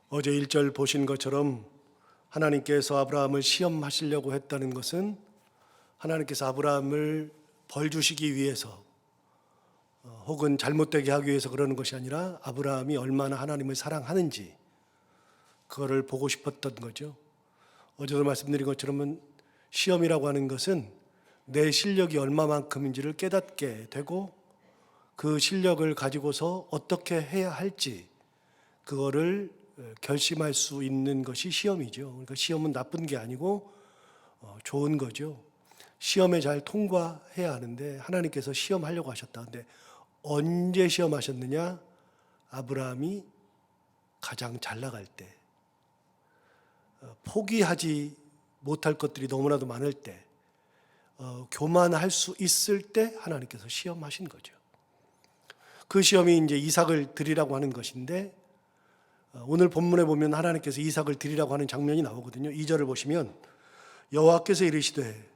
어제 1절 보신 것처럼 하나님께서 아브라함을 시험하시려고 했다는 것은 하나님께서 아브라함을 벌 주시기 위해서 혹은 잘못되게 하기 위해서 그러는 것이 아니라 아브라함이 얼마나 하나님을 사랑하는지 그거를 보고 싶었던 거죠. 어제도 말씀드린 것처럼 시험이라고 하는 것은 내 실력이 얼마만큼인지를 깨닫게 되고 그 실력을 가지고서 어떻게 해야 할지 그거를 결심할 수 있는 것이 시험이죠. 그러니까 시험은 나쁜 게 아니고 좋은 거죠. 시험에 잘 통과해야 하는데 하나님께서 시험하려고 하셨다. 근데 언제 시험하셨느냐? 아브라함이 가장 잘 나갈 때, 포기하지 못할 것들이 너무나도 많을 때, 교만할 수 있을 때 하나님께서 시험하신 거죠. 그 시험이 이제 이삭을 드리라고 하는 것인데 오늘 본문에 보면 하나님께서 이삭을 드리라고 하는 장면이 나오거든요. 2절을 보시면 여호와께서 이르시되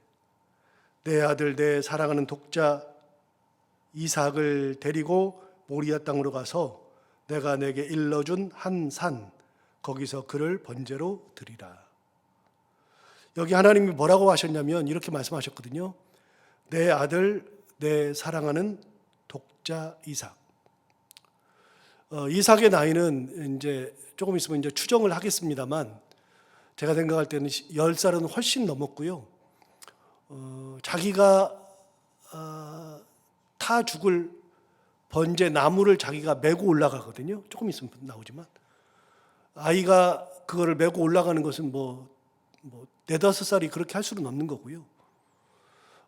내 아들 내 사랑하는 독자 이삭을 데리고 모리아 땅으로 가서 내가 내게 일러준 한 산 거기서 그를 번제로 드리라. 여기 하나님이 뭐라고 하셨냐면 이렇게 말씀하셨거든요. 내 아들 내 사랑하는 독자 이삭. 이삭의 나이는 이제 조금 있으면 이제 추정을 하겠습니다만 제가 생각할 때는 10살은 훨씬 넘었고요. 자기가 타 죽을 번제 나무를 자기가 메고 올라가거든요. 조금 있으면 나오지만 아이가 그거를 메고 올라가는 것은 뭐 4-5살이 그렇게 할 수는 없는 거고요.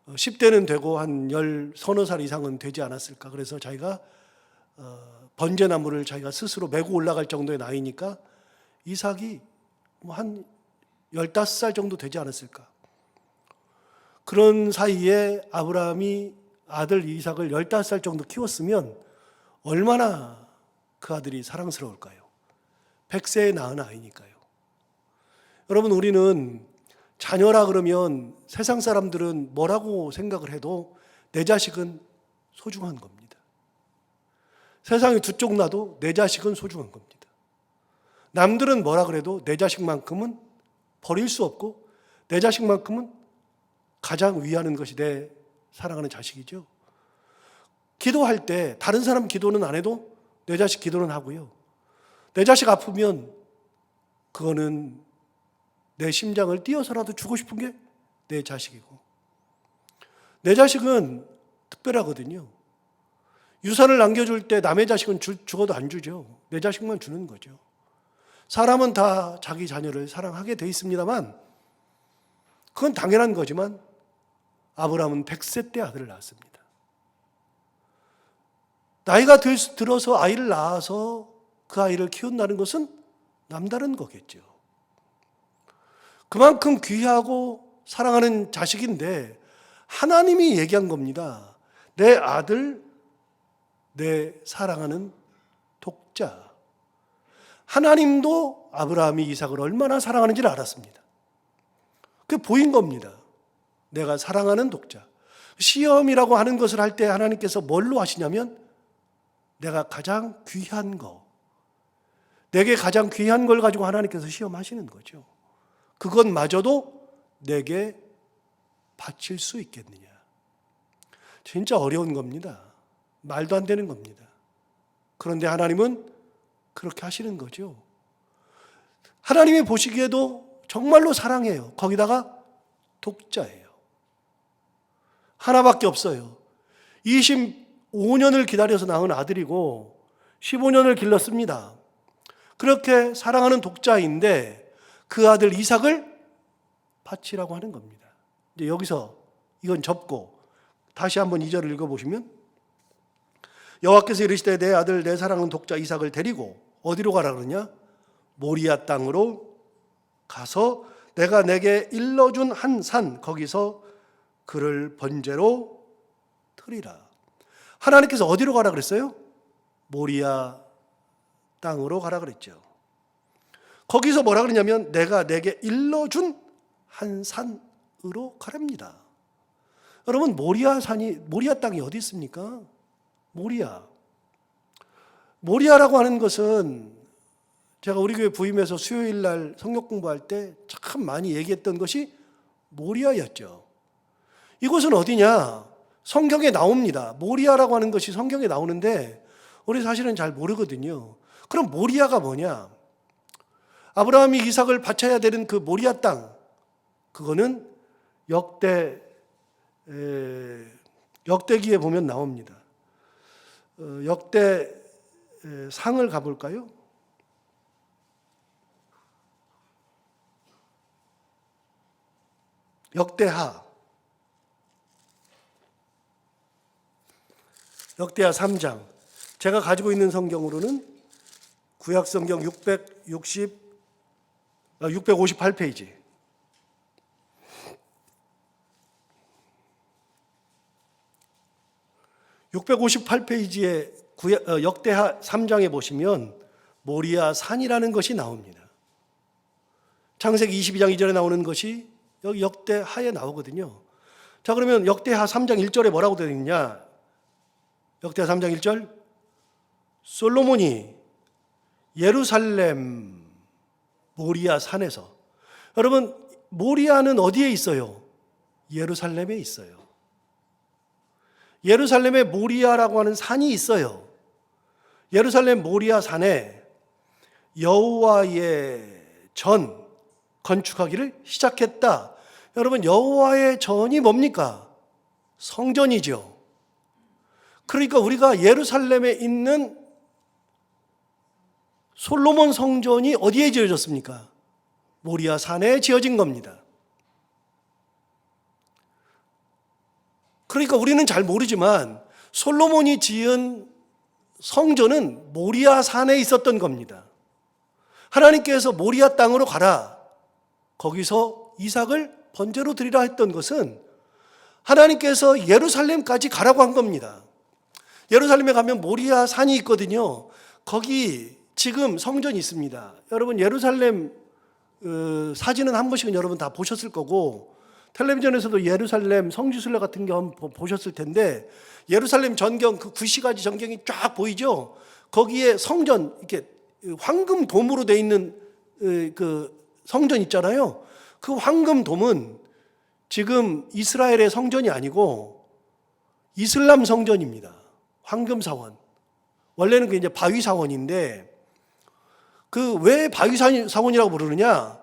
10대는 되고 한 10서너 살 이상은 되지 않았을까. 그래서 자기가 번제나무를 자기가 스스로 메고 올라갈 정도의 나이니까 이삭이 한 15살 정도 되지 않았을까. 그런 사이에 아브라함이 아들 이삭을 15살 정도 키웠으면 얼마나 그 아들이 사랑스러울까요? 100세에 낳은 아이니까요. 여러분, 우리는 자녀라 그러면 세상 사람들은 뭐라고 생각을 해도 내 자식은 소중한 겁니다. 세상에 두 쪽 나도 내 자식은 소중한 겁니다. 남들은 뭐라 그래도 내 자식만큼은 버릴 수 없고 내 자식만큼은 가장 위하는 것이 내 사랑하는 자식이죠. 기도할 때 다른 사람 기도는 안 해도 내 자식 기도는 하고요. 내 자식 아프면 그거는 내 심장을 띄어서라도 주고 싶은 게 내 자식이고, 내 자식은 특별하거든요. 유산을 남겨줄 때 남의 자식은 죽어도 안 주죠. 내 자식만 주는 거죠. 사람은 다 자기 자녀를 사랑하게 돼 있습니다만 그건 당연한 거지만 아브라함은 100세 때 아들을 낳았습니다. 나이가 들어서 아이를 낳아서 그 아이를 키운다는 것은 남다른 거겠죠. 그만큼 귀하고 사랑하는 자식인데 하나님이 얘기한 겁니다. 내 아들, 내 사랑하는 독자. 하나님도 아브라함이 이삭을 얼마나 사랑하는지를 알았습니다. 그게 보인 겁니다. 내가 사랑하는 독자. 시험이라고 하는 것을 할 때 하나님께서 뭘로 하시냐면 내가 가장 귀한 거, 내게 가장 귀한 걸 가지고 하나님께서 시험하시는 거죠. 그것마저도 내게 바칠 수 있겠느냐. 진짜 어려운 겁니다. 말도 안 되는 겁니다. 그런데 하나님은 그렇게 하시는 거죠. 하나님이 보시기에도 정말로 사랑해요. 거기다가 독자예요. 하나밖에 없어요. 25년을 기다려서 낳은 아들이고 15년을 길렀습니다. 그렇게 사랑하는 독자인데 그 아들 이삭을 바치라고 하는 겁니다. 이제 여기서 이건 접고 다시 한번 2절을 읽어보시면 여호와께서 이르시되 내 아들 내 사랑하는 독자 이삭을 데리고 어디로 가라 그러냐? 모리아 땅으로 가서 내가 내게 일러준 한 산 거기서 그를 번제로 드리라. 하나님께서 어디로 가라 그랬어요? 모리아 땅으로 가라 그랬죠. 거기서 뭐라 그러냐면 내가 내게 일러준 한 산으로 가랍니다. 여러분, 모리아 땅이 어디 있습니까? 모리아라고 하는 것은 제가 우리 교회 부임해서 수요일 날 성경 공부할 때 참 많이 얘기했던 것이 모리아였죠. 이곳은 어디냐? 성경에 나옵니다. 모리아라고 하는 것이 성경에 나오는데 우리 사실은 잘 모르거든요. 그럼 모리아가 뭐냐? 아브라함이 이삭을 바쳐야 되는 그 모리아 땅, 그거는 역대기에 보면 나옵니다. 역대상을 가볼까요? 역대하 3장. 제가 가지고 있는 성경으로는 구약 성경 658페이지. (658페이지에) 역대하 3장에 보시면 모리아 산이라는 것이 나옵니다. 창세기 22장 2절에 나오는 것이 여기 역대하에 나오거든요. 자, 그러면 역대하 3장 1절에 뭐라고 되어 있냐? 역대하 3장 1절, 솔로몬이 예루살렘 모리아 산에서. 여러분, 모리아는 어디에 있어요? 예루살렘에 있어요. 예루살렘에 모리아라고 하는 산이 있어요. 예루살렘 모리아 산에 여호와의 전 건축하기를 시작했다. 여러분, 여호와의 전이 뭡니까? 성전이죠. 그러니까 우리가 예루살렘에 있는 솔로몬 성전이 어디에 지어졌습니까? 모리아 산에 지어진 겁니다. 그러니까 우리는 잘 모르지만 솔로몬이 지은 성전은 모리아 산에 있었던 겁니다. 하나님께서 모리아 땅으로 가라, 거기서 이삭을 번제로 드리라 했던 것은 하나님께서 예루살렘까지 가라고 한 겁니다. 예루살렘에 가면 모리아 산이 있거든요. 거기 지금 성전이 있습니다. 여러분, 예루살렘 사진은 한 번씩은 여러분 다 보셨을 거고, 텔레비전에서도 예루살렘 성지순례 같은 거 보셨을 텐데, 예루살렘 전경, 그 구시가지 전경이 쫙 보이죠? 거기에 성전, 이렇게 황금 돔으로 돼 있는 그 성전 있잖아요. 그 황금 돔은 지금 이스라엘의 성전이 아니고 이슬람 성전입니다. 황금 사원. 원래는 그 이제 바위 사원인데, 그 왜 바위 사원이라고 부르느냐?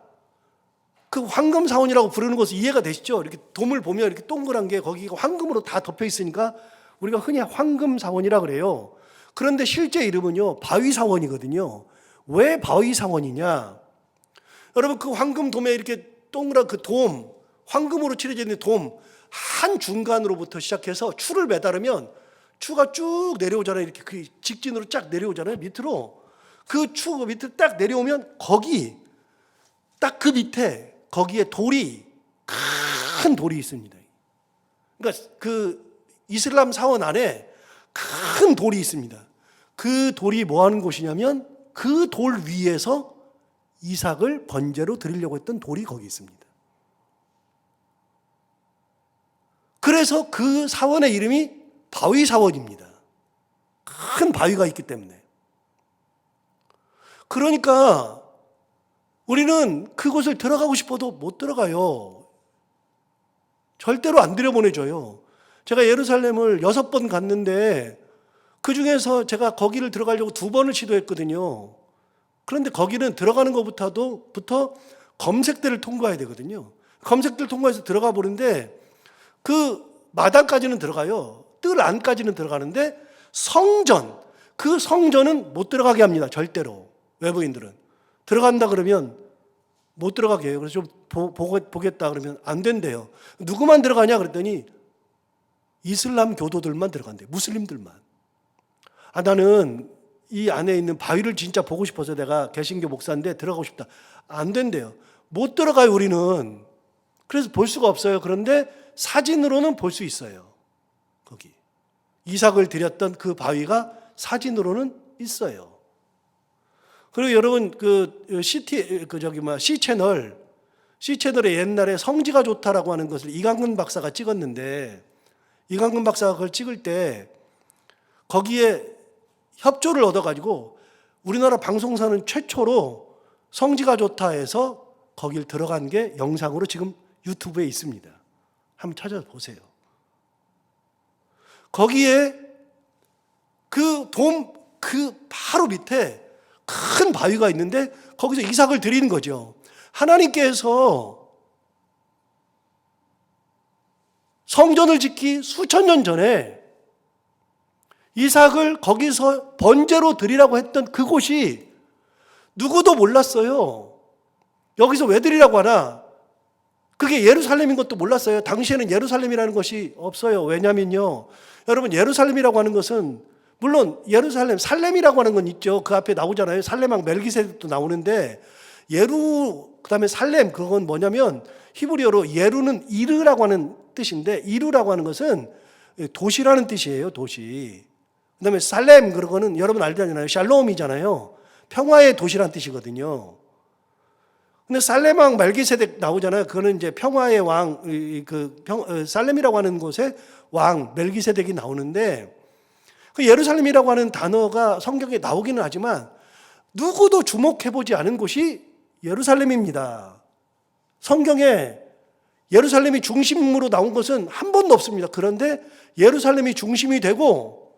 그 황금 사원이라고 부르는 것은 이해가 되시죠? 이렇게 돔을 보면 이렇게 동그란 게 거기가 황금으로 다 덮여 있으니까 우리가 흔히 황금 사원이라고 그래요. 그런데 실제 이름은요, 바위 사원이거든요. 왜 바위 사원이냐? 여러분, 그 황금 돔에 이렇게 동그란 그 돔, 황금으로 칠해져 있는 돔 한 중간으로부터 시작해서 추를 매달으면 추가 쭉 내려오잖아요. 이렇게 그 직진으로 쫙 내려오잖아요. 밑으로. 그 추 밑으로 딱 내려오면 거기 딱 그 밑에 거기에 돌이, 큰 돌이 있습니다. 그러니까 그 이슬람 사원 안에 큰 돌이 있습니다. 그 돌이 뭐 하는 곳이냐면 그 돌 위에서 이삭을 번제로 드리려고 했던 돌이 거기 있습니다. 그래서 그 사원의 이름이 바위 사원입니다. 큰 바위가 있기 때문에. 그러니까 우리는 그곳을 들어가고 싶어도 못 들어가요. 절대로 안 들여보내줘요. 제가 예루살렘을 6번 갔는데 그 중에서 제가 거기를 들어가려고 2번을 시도했거든요. 그런데 거기는 들어가는 것부터 검색대를 통과해야 되거든요. 검색대를 통과해서 들어가 보는데 그 마당까지는 들어가요. 뜰 안까지는 들어가는데 성전, 그 성전은 못 들어가게 합니다. 절대로. 외부인들은. 들어간다 그러면 못 들어가게 해요. 그래서 좀 보겠다 그러면 안 된대요. 누구만 들어가냐 그랬더니 이슬람 교도들만 들어간대요. 무슬림들만. 나는 이 안에 있는 바위를 진짜 보고 싶어서 내가 개신교 목사인데 들어가고 싶다. 안 된대요. 못 들어가요, 우리는. 그래서 볼 수가 없어요. 그런데 사진으로는 볼 수 있어요. 거기. 이삭을 드렸던 그 바위가 사진으로는 있어요. 그리고 여러분 C채널에 옛날에 성지가 좋다라고 하는 것을 이강근 박사가 찍었는데, 이강근 박사가 그걸 찍을 때 거기에 협조를 얻어가지고 우리나라 방송사는 최초로 성지가 좋다 해서 거길 들어간 게 영상으로 지금 유튜브에 있습니다. 한번 찾아보세요. 거기에 그 바로 밑에 큰 바위가 있는데 거기서 이삭을 드리는 거죠. 하나님께서 성전을 짓기 수천 년 전에 이삭을 거기서 번제로 드리라고 했던 그곳이 누구도 몰랐어요. 여기서 왜 드리라고 하나? 그게 예루살렘인 것도 몰랐어요. 당시에는 예루살렘이라는 것이 없어요. 왜냐면요, 여러분, 예루살렘이라고 하는 것은 물론 예루살렘, 살렘이라고 하는 건 있죠. 그 앞에 나오잖아요. 살렘왕 멜기세덱도 나오는데 그다음에 살렘, 그건 뭐냐면 히브리어로 예루는 이르라고 하는 뜻인데, 이루라고 하는 것은 도시라는 뜻이에요. 도시. 그다음에 살렘, 그거는 여러분 알잖아요. 샬롬이잖아요. 평화의 도시라는 뜻이거든요. 근데 살렘왕 멜기세덱 나오잖아요. 그거는 이제 평화의 왕, 살렘이라고 하는 곳에 왕 멜기세덱이 나오는데, 그 예루살렘이라고 하는 단어가 성경에 나오기는 하지만 누구도 주목해보지 않은 곳이 예루살렘입니다. 성경에 예루살렘이 중심으로 나온 것은 한 번도 없습니다. 그런데 예루살렘이 중심이 되고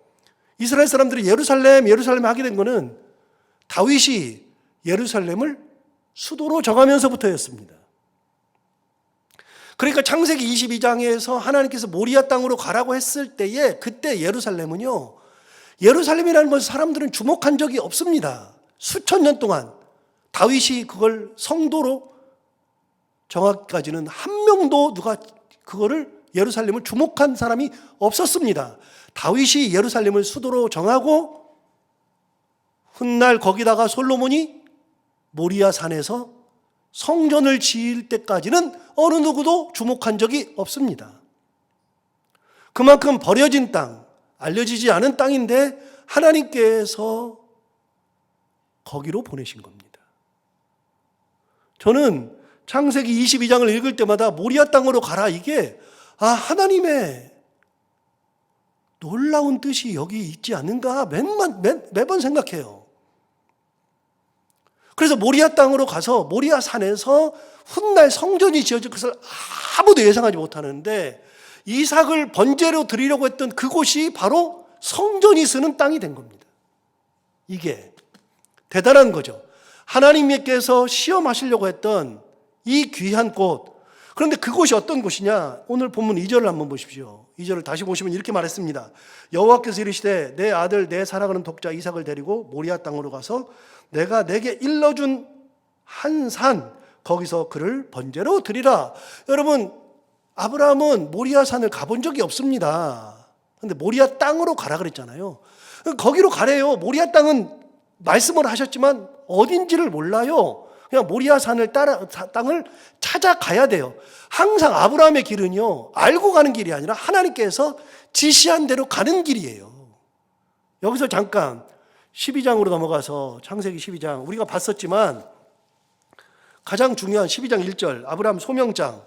이스라엘 사람들이 예루살렘 하게 된 것은 다윗이 예루살렘을 수도로 정하면서부터였습니다. 그러니까 창세기 22장에서 하나님께서 모리아 땅으로 가라고 했을 때에 그때 예루살렘은요, 예루살렘이라는 것을 사람들은 주목한 적이 없습니다. 수천 년 동안 다윗이 그걸 성도로 정하기까지는 한 명도 누가 그거를 예루살렘을 주목한 사람이 없었습니다. 다윗이 예루살렘을 수도로 정하고 훗날 거기다가 솔로몬이 모리아 산에서 성전을 지을 때까지는 어느 누구도 주목한 적이 없습니다. 그만큼 버려진 땅, 알려지지 않은 땅인데 하나님께서 거기로 보내신 겁니다. 저는 창세기 22장을 읽을 때마다 모리아 땅으로 가라, 이게 하나님의 놀라운 뜻이 여기 있지 않는가 매번 생각해요. 그래서 모리아 땅으로 가서 모리아 산에서 훗날 성전이 지어질 것을 아무도 예상하지 못하는데 이삭을 번제로 드리려고 했던 그곳이 바로 성전이 쓰는 땅이 된 겁니다. 이게 대단한 거죠. 하나님께서 시험하시려고 했던 이 귀한 곳, 그런데 그곳이 어떤 곳이냐? 오늘 본문 2절을 한번 보십시오. 2절을 다시 보시면 이렇게 말했습니다. 여호와께서 이르시되 내 아들 내 사랑하는 독자 이삭을 데리고 모리아 땅으로 가서 내가 내게 일러준 한 산, 거기서 그를 번제로 드리라. 여러분, 아브라함은 모리아 산을 가본 적이 없습니다. 그런데 모리아 땅으로 가라 그랬잖아요. 거기로 가래요. 모리아 땅은 말씀을 하셨지만 어딘지를 몰라요. 그냥 모리아 산을 땅을 찾아가야 돼요. 항상 아브라함의 길은요, 알고 가는 길이 아니라 하나님께서 지시한 대로 가는 길이에요. 여기서 잠깐 12장으로 넘어가서 창세기 12장, 우리가 봤었지만 가장 중요한 12장 1절 아브라함 소명장,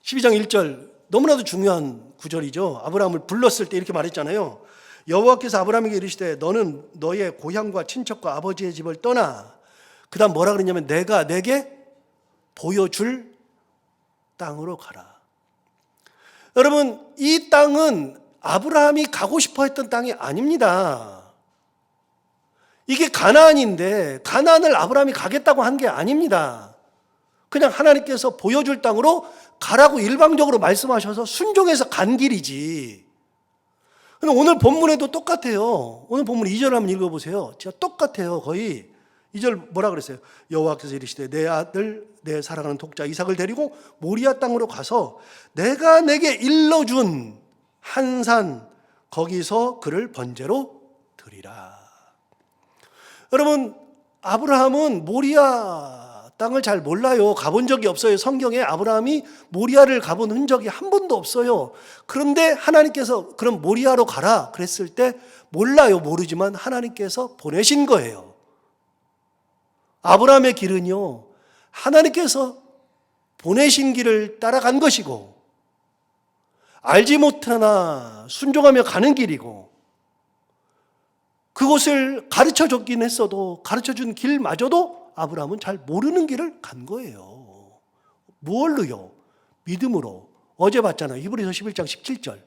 12장 1절 너무나도 중요한 구절이죠. 아브라함을 불렀을 때 이렇게 말했잖아요. 여호와께서 아브라함에게 이르시되 너는 너의 고향과 친척과 아버지의 집을 떠나, 그 다음 뭐라 그랬냐면 내가 내게 보여줄 땅으로 가라. 여러분, 이 땅은 아브라함이 가고 싶어 했던 땅이 아닙니다. 이게 가나안인데 가나안을 아브라함이 가겠다고 한 게 아닙니다. 그냥 하나님께서 보여줄 땅으로 가라고 일방적으로 말씀하셔서 순종해서 간 길이지. 근데 오늘 본문에도 똑같아요. 오늘 본문 2절을 한번 읽어보세요. 진짜 똑같아요. 거의 2절 뭐라 그랬어요? 여호와께서 이르시되 내 아들 내 사랑하는 독자 이삭을 데리고 모리아 땅으로 가서 내가 내게 일러준 한 산, 거기서 그를 번제로 드리라. 여러분, 아브라함은 모리아 땅을 잘 몰라요. 가본 적이 없어요. 성경에 아브라함이 모리아를 가본 흔적이 한 번도 없어요. 그런데 하나님께서 그럼 모리아로 가라 그랬을 때 몰라요. 모르지만 하나님께서 보내신 거예요. 아브라함의 길은요, 하나님께서 보내신 길을 따라간 것이고, 알지 못하나 순종하며 가는 길이고, 그곳을 가르쳐 줬긴 했어도 가르쳐 준 길마저도 아브라함은 잘 모르는 길을 간 거예요. 뭘로요? 믿음으로. 어제 봤잖아요. 히브리서 11장 17절.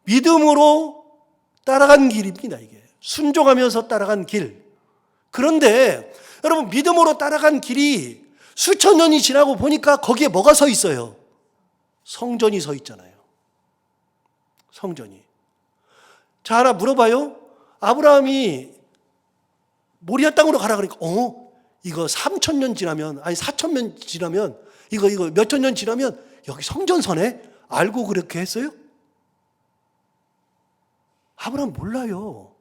믿음으로 따라간 길입니다, 이게. 순종하면서 따라간 길. 그런데 여러분, 믿음으로 따라간 길이 수천 년이 지나고 보니까 거기에 뭐가 서 있어요? 성전이 서 있잖아요. 성전이. 자, 하나 물어봐요. 아브라함이 모리아 땅으로 가라 그러니까 이거 3,000년 지나면, 아니 4,000년 지나면, 이거 몇천 년 지나면 여기 성전 서네? 알고 그렇게 했어요? 아브라함 몰라요.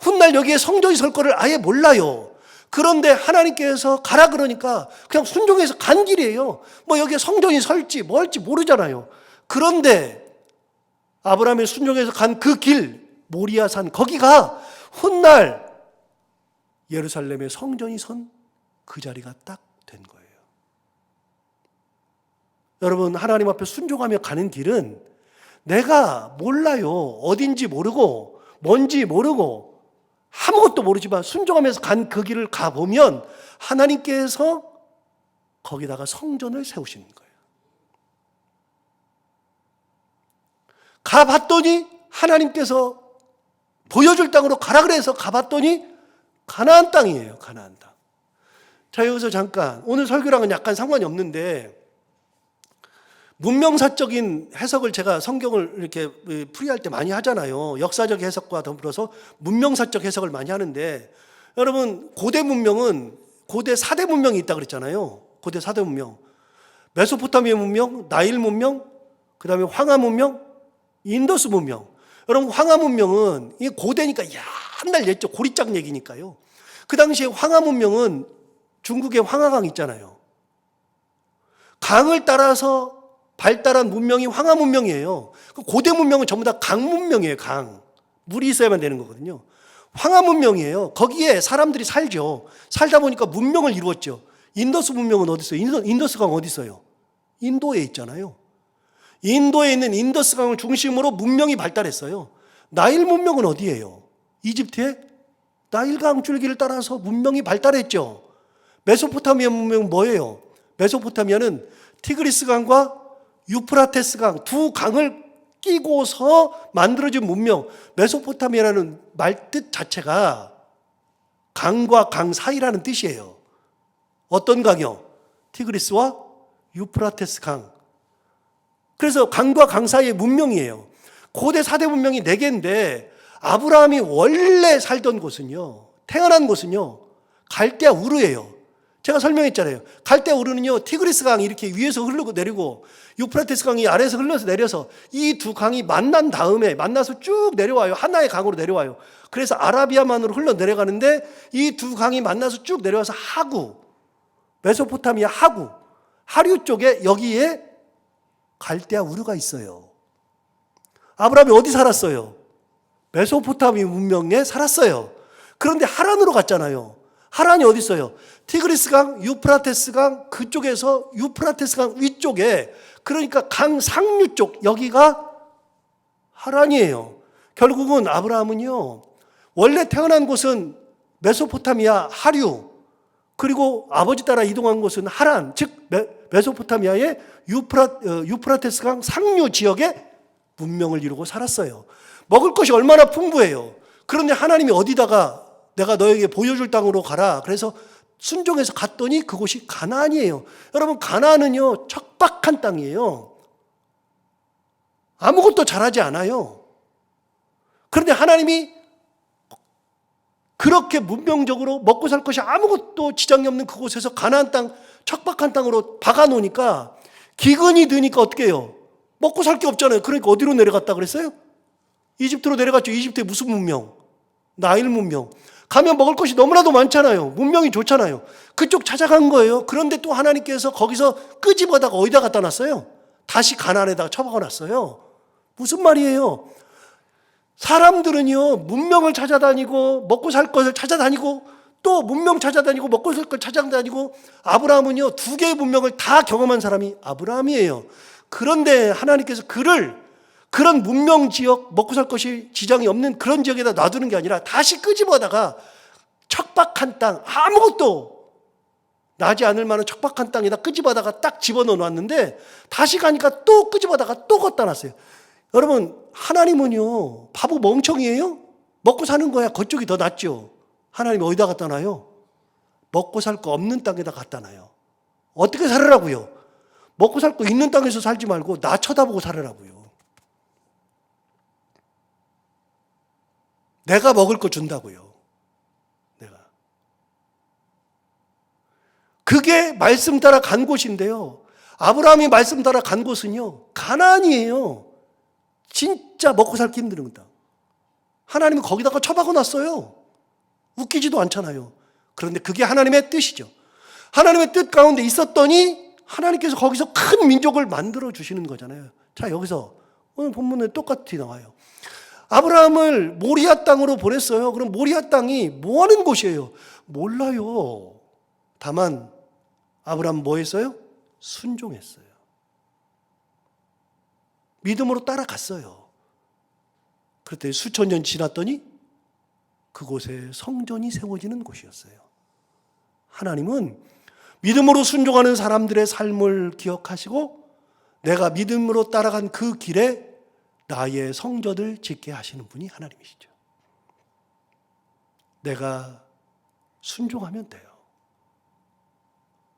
훗날 여기에 성전이 설 거를 아예 몰라요. 그런데 하나님께서 가라 그러니까 그냥 순종해서 간 길이에요. 뭐 여기에 성전이 설지 뭐 할지 모르잖아요. 그런데 아브라함이 순종해서 간 그 길, 모리아산, 거기가 훗날 예루살렘에 성전이 선 그 자리가 딱 된 거예요. 여러분, 하나님 앞에 순종하며 가는 길은 내가 몰라요. 어딘지 모르고 뭔지 모르고 아무것도 모르지만 순종하면서 간 그 길을 가보면 하나님께서 거기다가 성전을 세우시는 거예요. 가봤더니 하나님께서 보여줄 땅으로 가라 그래서 가봤더니 가나안 땅이에요. 가나안 땅. 자, 여기서 잠깐, 오늘 설교랑은 약간 상관이 없는데 문명사적인 해석을 제가 성경을 이렇게 풀이할 때 많이 하잖아요. 역사적 해석과 더불어서 문명사적 해석을 많이 하는데, 여러분, 고대 문명은 고대 4대 문명이 있다고 그랬잖아요. 고대 4대 문명. 메소포타미아 문명, 나일 문명, 그 다음에 황하 문명, 인더스 문명. 여러분, 황하 문명은 이 고대니까 옛날 옛적 고리짝 얘기니까요. 그 당시에 황하 문명은 중국의 황하강 있잖아요. 강을 따라서 발달한 문명이 황하 문명이에요. 고대 문명은 전부 다 강 문명이에요. 강. 물이 있어야만 되는 거거든요. 황하 문명이에요. 거기에 사람들이 살죠. 살다 보니까 문명을 이루었죠. 인더스 문명은 어디 있어요? 인더스 강 어디 있어요? 인도에 있잖아요. 인도에 있는 인더스 강을 중심으로 문명이 발달했어요. 나일 문명은 어디예요? 이집트의 나일강 줄기를 따라서 문명이 발달했죠. 메소포타미아 문명은 뭐예요? 메소포타미아는 티그리스 강과 유프라테스 강, 두 강을 끼고서 만들어진 문명. 메소포타미아라는 말뜻 자체가 강과 강 사이라는 뜻이에요. 어떤 강이요? 티그리스와 유프라테스 강. 그래서 강과 강 사이의 문명이에요. 고대 4대 문명이 4개인데 아브라함이 원래 살던 곳은요, 태어난 곳은요, 갈대아 우르예요. 제가 설명했잖아요. 갈대아 우르는요, 티그리스 강이 이렇게 위에서 흐르고 내리고 유프라테스 강이 아래에서 흘러서 내려서 이 두 강이 만난 다음에 만나서 쭉 내려와요. 하나의 강으로 내려와요. 그래서 아라비아만으로 흘러 내려가는데 이 두 강이 만나서 쭉 내려와서 하구, 메소포타미아 하구, 하류 쪽에 여기에 갈대아 우르가 있어요. 아브라함이 어디 살았어요? 메소포타미아 문명에 살았어요. 그런데 하란으로 갔잖아요. 하란이 어디 있어요? 티그리스 강, 유프라테스 강 그쪽에서 유프라테스 강 위쪽에, 그러니까 강 상류 쪽, 여기가 하란이에요. 결국은 아브라함은요, 원래 태어난 곳은 메소포타미아 하류, 그리고 아버지 따라 이동한 곳은 하란, 즉 메소포타미아의 유프라테스 강 상류 지역에 문명을 이루고 살았어요. 먹을 것이 얼마나 풍부해요. 그런데 하나님이 어디다가 내가 너에게 보여줄 땅으로 가라. 그래서 순종해서 갔더니 그곳이 가나안이에요. 여러분, 가나안은요, 척박한 땅이에요. 아무것도 자라지 않아요. 그런데 하나님이 그렇게 문명적으로 먹고 살 것이 아무것도 지장이 없는 그곳에서 가나안 땅, 척박한 땅으로 박아놓으니까 기근이 드니까 어떻게 해요? 먹고 살 게 없잖아요. 그러니까 어디로 내려갔다 그랬어요? 이집트로 내려갔죠. 이집트의 무슨 문명? 나일 문명. 가면 먹을 것이 너무나도 많잖아요. 문명이 좋잖아요. 그쪽 찾아간 거예요. 그런데 또 하나님께서 거기서 끄집어다가 어디다 갖다 놨어요? 다시 가나안에다가 처박아 놨어요. 무슨 말이에요? 사람들은요, 문명을 찾아다니고 먹고 살 것을 찾아다니고 또 문명 찾아다니고 먹고 살 걸 찾아다니고, 아브라함은요, 2개의 문명을 다 경험한 사람이 아브라함이에요. 그런데 하나님께서 그를 그런 문명 지역, 먹고 살 것이 지장이 없는 그런 지역에다 놔두는 게 아니라 다시 끄집어다가 척박한 땅, 아무것도 나지 않을 만한 척박한 땅에다 끄집어다가 딱 집어넣어 놨는데 다시 가니까 또 끄집어다가 또 걷다 놨어요. 여러분, 하나님은요, 바보 멍청이에요? 먹고 사는 거야. 그쪽이 더 낫죠. 하나님 어디다 갖다 놔요? 먹고 살 거 없는 땅에다 갖다 놔요. 어떻게 살으라고요? 먹고 살 거 있는 땅에서 살지 말고 나 쳐다보고 살으라고요. 내가 먹을 거 준다고요. 내가. 그게 말씀 따라 간 곳인데요. 아브라함이 말씀 따라 간 곳은요, 가나안이에요. 진짜 먹고 살기 힘든 땅. 하나님은 거기다가 처박아 놨어요. 웃기지도 않잖아요. 그런데 그게 하나님의 뜻이죠. 하나님의 뜻 가운데 있었더니 하나님께서 거기서 큰 민족을 만들어 주시는 거잖아요. 자, 여기서 오늘 본문에 똑같이 나와요. 아브라함을 모리아 땅으로 보냈어요. 그럼 모리아 땅이 뭐 하는 곳이에요? 몰라요. 다만 아브라함 뭐 했어요? 순종했어요. 믿음으로 따라갔어요. 그랬더니 수천 년 지났더니 그곳에 성전이 세워지는 곳이었어요. 하나님은 믿음으로 순종하는 사람들의 삶을 기억하시고 내가 믿음으로 따라간 그 길에 나의 성전을 짓게 하시는 분이 하나님이시죠. 내가 순종하면 돼요.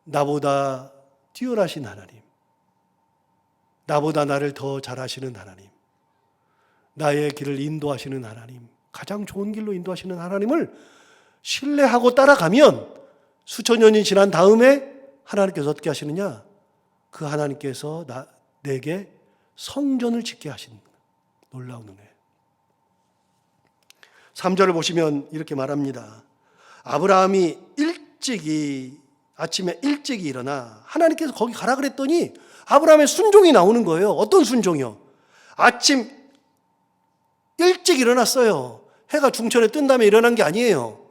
나보다 뛰어나신 하나님, 나보다 나를 더 잘 아시는 하나님, 나의 길을 인도하시는 하나님, 가장 좋은 길로 인도하시는 하나님을 신뢰하고 따라가면 수천 년이 지난 다음에 하나님께서 어떻게 하시느냐? 그 하나님께서 내게 성전을 짓게 하신 놀라운 은혜. 3절을 보시면 이렇게 말합니다. 아브라함이 아침에 일찍이 일어나 하나님께서 거기 가라 그랬더니 아브라함의 순종이 나오는 거예요. 어떤 순종이요? 아침 일찍 일어났어요. 해가 중천에 뜬 다음에 일어난 게 아니에요.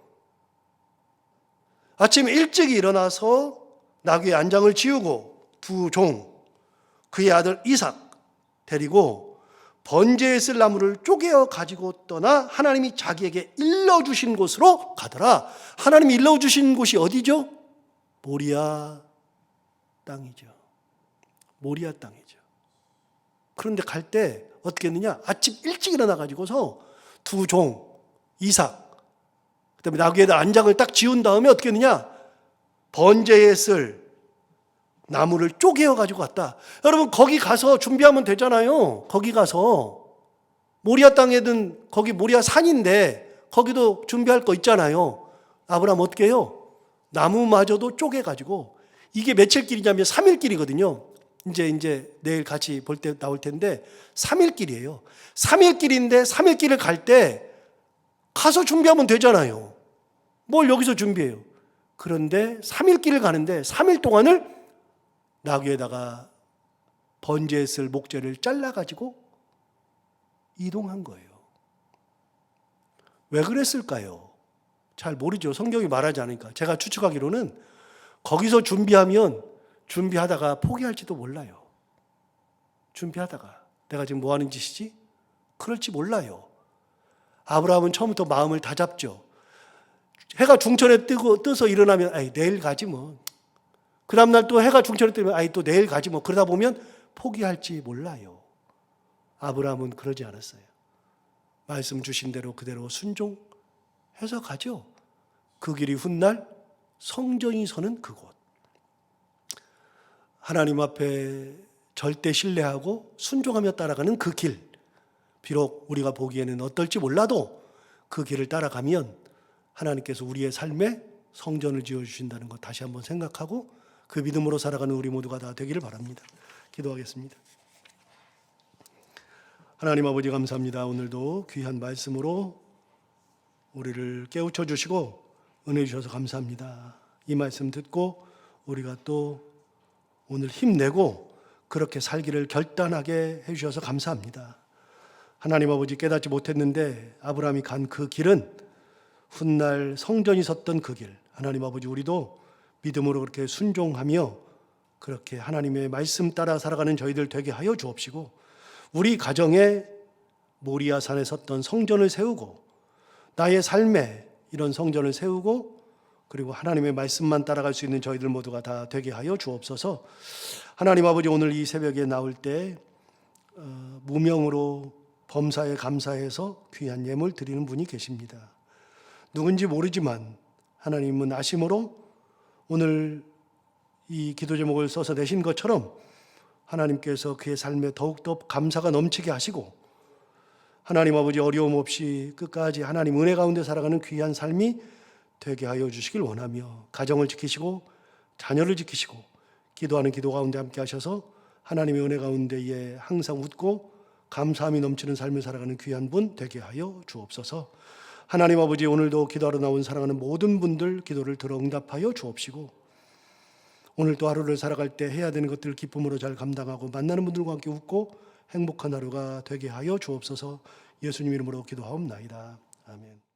아침 일찍 일어나서 나귀의 안장을 지우고 두 종, 그의 아들 이삭 데리고 번제에 쓸 나무를 쪼개어 가지고 떠나 하나님이 자기에게 일러주신 곳으로 가더라. 하나님이 일러주신 곳이 어디죠? 모리아 땅이죠. 모리아 땅이죠. 그런데 갈 때 어떻게 했느냐? 아침 일찍 일어나 가지고서 두 종, 이삭, 그다음에 나귀에다 안장을 딱 지운 다음에 어떻게 했느냐? 번제에 쓸 나무를 쪼개어 가지고 갔다. 여러분, 거기 가서 준비하면 되잖아요. 거기 가서 모리아 땅에든 거기 모리아 산인데 거기도 준비할 거 있잖아요. 아브라함 어떻게 해요? 나무마저도 쪼개 가지고, 이게 며칠 길이냐면 3일 길이거든요. 이제 내일 같이 볼 때 나올 텐데 3일 길이에요. 3일 길인데 3일 길을 갈 때 가서 준비하면 되잖아요. 뭘 여기서 준비해요? 그런데 3일 길을 가는데 3일 동안을 나귀에다가 번제에 쓸 목재를 잘라가지고 이동한 거예요. 왜 그랬을까요? 잘 모르죠. 성경이 말하지 않으니까. 제가 추측하기로는 거기서 준비하다가 포기할지도 몰라요. 준비하다가 내가 지금 뭐 하는 짓이지? 그럴지 몰라요. 아브라함은 처음부터 마음을 다 잡죠. 해가 중천에 떠서 일어나면 내일 가지 뭐. 그 다음날 또 해가 중천에 뜨면 또 내일 가지 뭐. 그러다 보면 포기할지 몰라요. 아브라함은 그러지 않았어요. 말씀 주신 대로 그대로 순종해서 가죠. 그 길이 훗날 성전이 서는 그곳. 하나님 앞에 절대 신뢰하고 순종하며 따라가는 그 길. 비록 우리가 보기에는 어떨지 몰라도 그 길을 따라가면 하나님께서 우리의 삶에 성전을 지어주신다는 것 다시 한번 생각하고 그 믿음으로 살아가는 우리 모두가 다 되기를 바랍니다. 기도하겠습니다. 하나님 아버지 감사합니다. 오늘도 귀한 말씀으로 우리를 깨우쳐 주시고 은혜 주셔서 감사합니다. 이 말씀 듣고 우리가 또 오늘 힘내고 그렇게 살기를 결단하게 해주셔서 감사합니다. 하나님 아버지, 깨닫지 못했는데 아브라함이 간 그 길은 훗날 성전이 섰던 그 길, 하나님 아버지 우리도 믿음으로 그렇게 순종하며 그렇게 하나님의 말씀 따라 살아가는 저희들 되게 하여 주옵시고, 우리 가정에 모리아산에 섰던 성전을 세우고 나의 삶에 이런 성전을 세우고 그리고 하나님의 말씀만 따라갈 수 있는 저희들 모두가 다 되게 하여 주옵소서. 하나님 아버지, 오늘 이 새벽에 나올 때 무명으로 범사에 감사해서 귀한 예물 드리는 분이 계십니다. 누군지 모르지만 하나님은 아심으로 오늘 이 기도 제목을 써서 내신 것처럼 하나님께서 그의 삶에 더욱더 감사가 넘치게 하시고, 하나님 아버지 어려움 없이 끝까지 하나님 은혜 가운데 살아가는 귀한 삶이 되게 하여 주시길 원하며, 가정을 지키시고 자녀를 지키시고 기도하는 기도 가운데 함께 하셔서 하나님의 은혜 가운데에 항상 웃고 감사함이 넘치는 삶을 살아가는 귀한 분 되게 하여 주옵소서. 하나님 아버지, 오늘도 기도하러 나온 사랑하는 모든 분들 기도를 들어 응답하여 주옵시고, 오늘 또 하루를 살아갈 때 해야 되는 것들을 기쁨으로 잘 감당하고 만나는 분들과 함께 웃고 행복한 하루가 되게 하여 주옵소서. 예수님 이름으로 기도하옵나이다. 아멘.